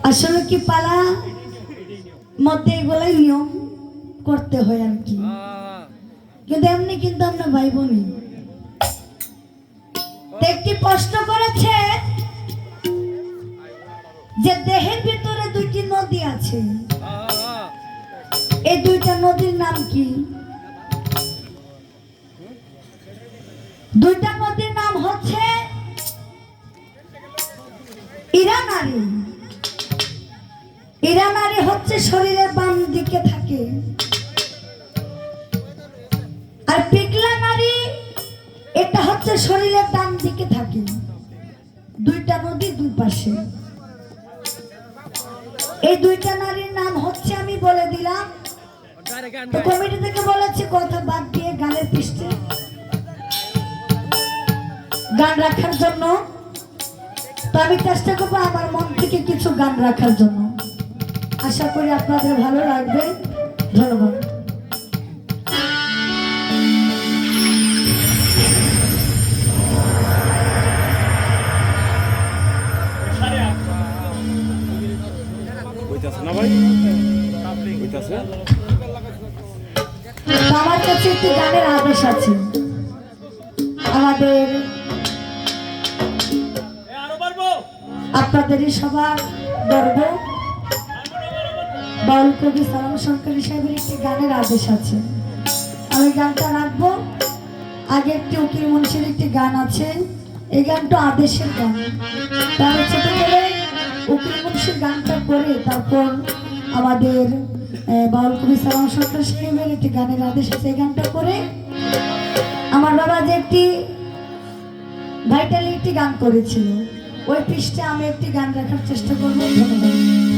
আসলে কি পালা মধ্যে এগুলাই নিয়ম করতে হয় আর কি, কিন্তু এমনি কিন্তু আমরা ভাই বোনই। একটি প্রশ্ন করেছে যে দেহের ভিতরে দুইটি নদী আছে, এই দুইটা নদীর নাম কি? দুইটা নদীর নাম হচ্ছে ইরানারী। ইরানারী হচ্ছে শরীরের বাম দিকে থাকে, আর পিগলা নারী এটা হচ্ছে শরীরের ডান দিকে থাকে। দুইটা নদী দুই পাশে। এই দুইটা নারীর নাম হচ্ছে, আমি বলে দিলাম, কমিটি থেকে বলেছি কথা বাদ দিয়ে গানের পৃষ্ঠে গান রাখার জন্য। তো আমি চেষ্টা করবো আমার মন থেকে কিছু গান রাখার জন্য। আশা করি আপনাদের ভালো লাগবে। ধন্যবাদ। আমার কাছে একটি গানের আদেশ আছে। আমাদের আপনাদেরই সবার গর্ব বাউল কবি সালাম সরকারি সাহেবের একটি গানের আদেশ আছে। আমি গানটা রাখবো। আগে একটি উকিল মুন্সির একটি গান আছে, এই গানটা আদেশের গান। তাহলে ছোট করে উকিল মুন্সির গানটা করে তারপর আমাদের বাউল কবি সালাম সরকারি সাহেবের একটি গানের আদেশ আছে, এই গানটা করে আমার বাবা যে একটি ভাইটালি একটি গান করেছিল, ওই পৃষ্ঠে আমি একটি গান রাখার চেষ্টা করবো। ধন্যবাদ।